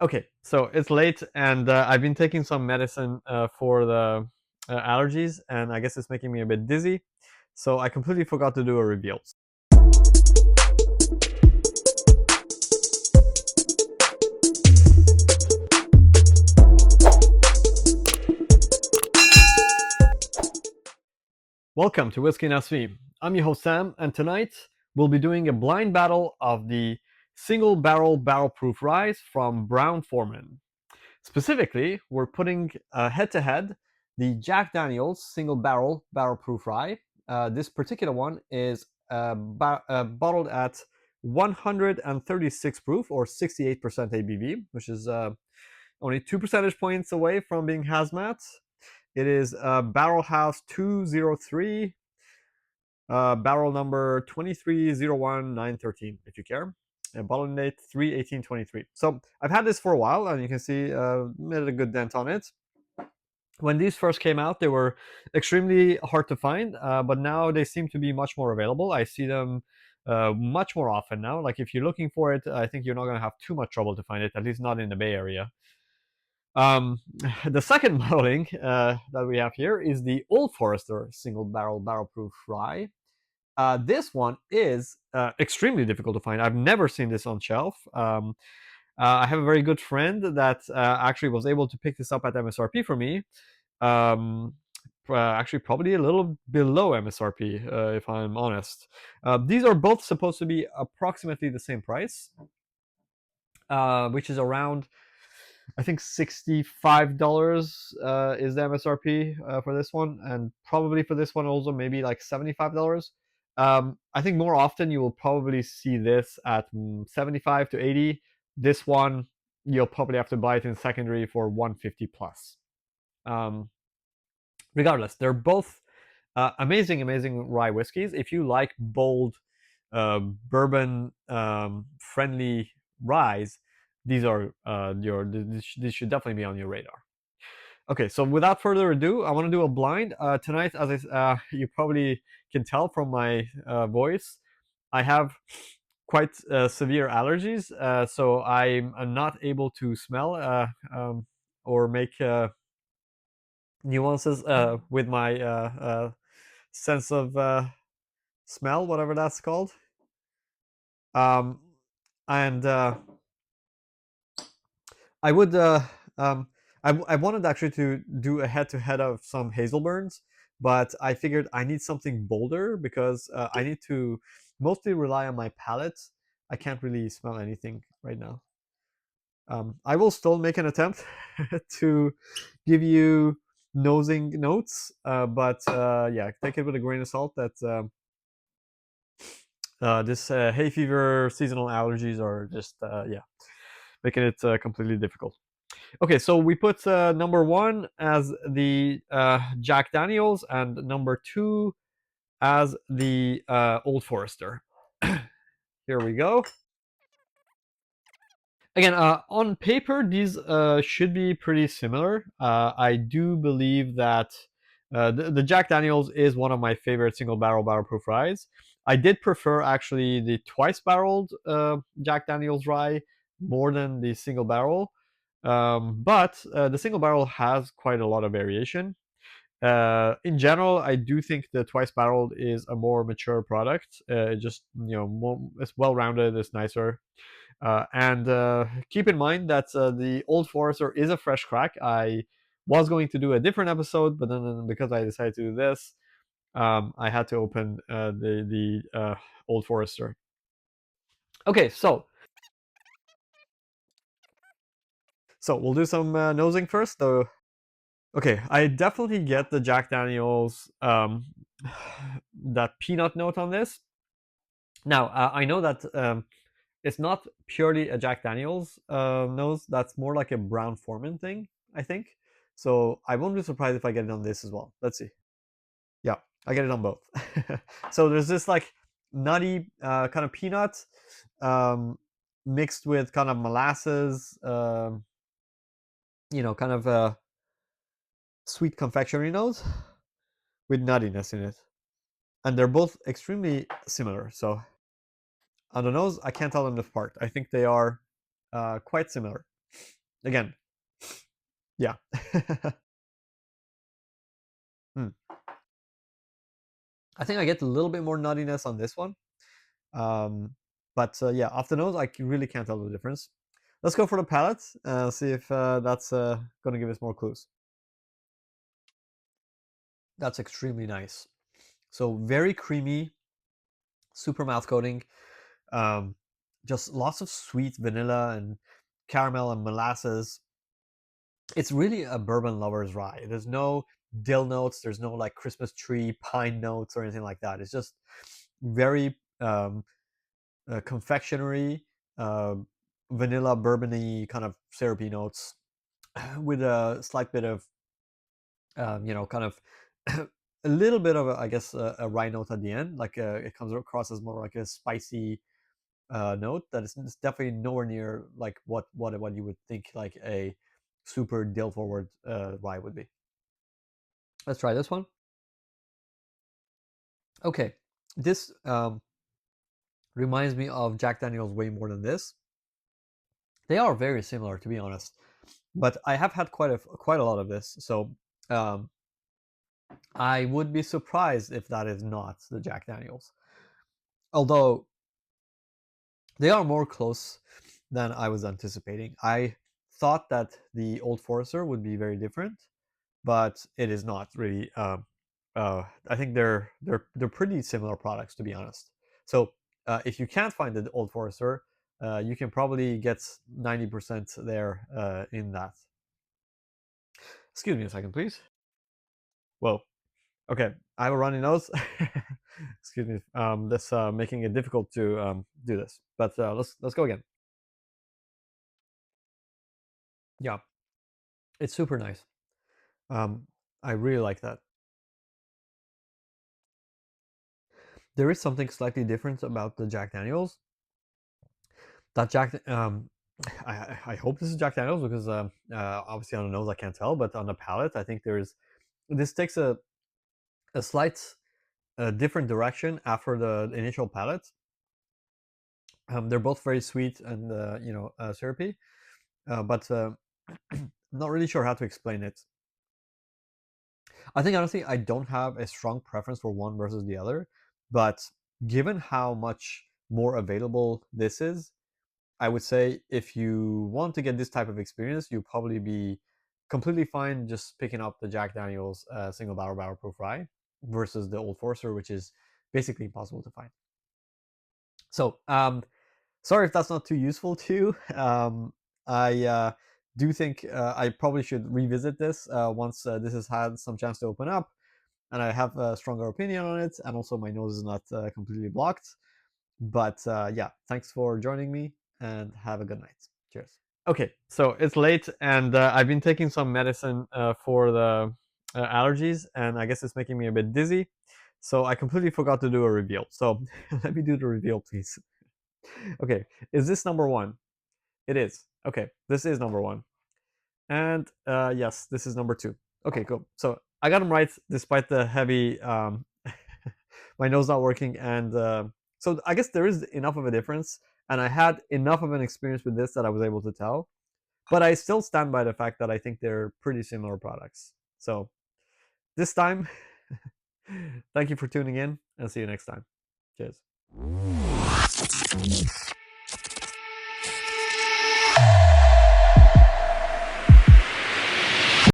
Okay, so it's late, and I've been taking some medicine for the allergies, and I guess it's making me a bit dizzy. So I completely forgot to do a reveal. Welcome to Whiskey and SV. I'm your host Sam, and tonight we'll be doing a blind battle of the single barrel proof Ryes from brown-forman. Specifically, we're putting head to head the Jack Daniel's single barrel proof rye. This particular one is bottled at 136 proof or 68% ABV, which is only 2 percentage points away from being hazmat. It is Barrel House 203, barrel number 2301913, if you care. Bottle date 3/18/23. So I've had this for a while, and you can see made a good dent on it. When these first came out, they were extremely hard to find, but now they seem to be much more available. I see them much more often now. Like if you're looking for it, I think you're not going to have too much trouble to find it, at least not in the Bay Area. Um, the second bottling that we have here is the Old Forester single barrel proof rye. This one is extremely difficult to find. I've never seen this on shelf. I have a very good friend that actually was able to pick this up at MSRP for me. Um, Actually, probably a little below MSRP, if I'm honest. These are both supposed to be approximately the same price, which is around, I think, $65 is the MSRP for this one, and probably for this one also maybe like $75. I think more often you will probably see this at 75 to 80. This one you'll probably have to buy it in secondary for 150 plus. Um, Regardless, they're both amazing rye whiskeys. If you like bold, bourbon friendly ryes, these are this should definitely be on your radar. Okay, so without further ado, I want to do a blind tonight. As you probably can tell from my voice, I have quite severe allergies, so I'm not able to smell or make nuances with my sense of smell, whatever that's called. Um, and I would I wanted actually to do a head-to-head of some Hazelburns, but I figured I need something bolder because I need to mostly rely on my palate. I can't really smell anything right now. I will still make an attempt to give you nosing notes, but yeah, take it with a grain of salt that this hay fever seasonal allergies are just yeah, making it completely difficult. Okay, so we put number one as the Jack Daniels and number two as the Old Forester. Here we go. Again, on paper, these should be pretty similar. I do believe that the Jack Daniels is one of my favorite single barrel proof ryes. I did prefer actually the twice barreled Jack Daniels rye more than the single barrel, but the single barrel has quite a lot of variation. In general, I do think the twice barreled is a more mature product. It just it's well rounded, it's nicer. And keep in mind that the Old Forester is a fresh crack. I was going to do a different episode, but then because I decided to do this, I had to open the Old Forester. Okay, so we'll do some nosing first, though. Okay, I definitely get the Jack Daniels that peanut note on this. Now I know that it's not purely a Jack Daniels nose. That's more like a brown-forman thing, I think. So I won't be surprised if I get it on this as well. Let's see. Yeah, I get it on both. So there's this like nutty kind of peanut mixed with kind of molasses, kind of a sweet confectionery nose with nuttiness in it. And they're both extremely similar. So on the nose, I can't tell them apart. I think they are quite similar. Again, yeah. Hmm. I think I get a little bit more nuttiness on this one. Um, but yeah, off the nose, I really can't tell the difference. Let's go for the palate. See if that's going to give us more clues. That's extremely nice. So very creamy, super mouth coating. Um, just lots of sweet vanilla and caramel and molasses. It's really a bourbon lover's rye. There's no dill notes. There's no like Christmas tree pine notes or anything like that. It's just very confectionery, uh, vanilla bourbony kind of syrupy notes with a slight bit of kind of a little bit of I guess a rye note at the end. Like it comes across as more like a spicy note that is it's definitely nowhere near like what you would think like a super dill forward rye would be. Let's try this one. Okay, this reminds me of Jack Daniel's way more than this. They are very similar, to be honest, but I have had quite a lot of this, so um, I would be surprised if that is not the Jack Daniel's. Although they are more close than I was anticipating. I thought that the Old Forester would be very different, but it is not really. I think they're pretty similar products, to be honest. So if you can't find the Old Forester, you can probably get 90% there in that. Excuse me a second, please. Whoa. Okay, I have a runny nose. Excuse me. That's making it difficult to do this. But let's go again. Yeah, it's super nice. Um, I really like that. There is something slightly different about the Jack Daniels. That Jack, I hope this is Jack Daniels because obviously on the nose I can't tell, but on the palate I think there's this takes a slight different direction after the initial palate. They're both very sweet and syrupy, but not really sure how to explain it. I think honestly, I don't have a strong preference for one versus the other, but given how much more available this is, I would say if you want to get this type of experience, you'll probably be completely fine just picking up the Jack Daniel's single barrel proof rye versus the Old Forester, which is basically impossible to find. So, sorry if that's not too useful to you. I do think I probably should revisit this once this has had some chance to open up and I have a stronger opinion on it, and also my nose is not completely blocked. But yeah, thanks for joining me, and have a good night. Cheers. Okay, so it's late, and I've been taking some medicine for the allergies, and I guess it's making me a bit dizzy. So I completely forgot to do a reveal. So let me do the reveal, please. Okay, is this number one? It is. Okay, this is number one. And yes, this is number two. Okay, cool. So I got them right despite the heavy, my nose not working. And so I guess there is enough of a difference. And I had enough of an experience with this that I was able to tell. But I still stand by the fact that I think they're pretty similar products. So this time, thank you for tuning in and see you next time. Cheers.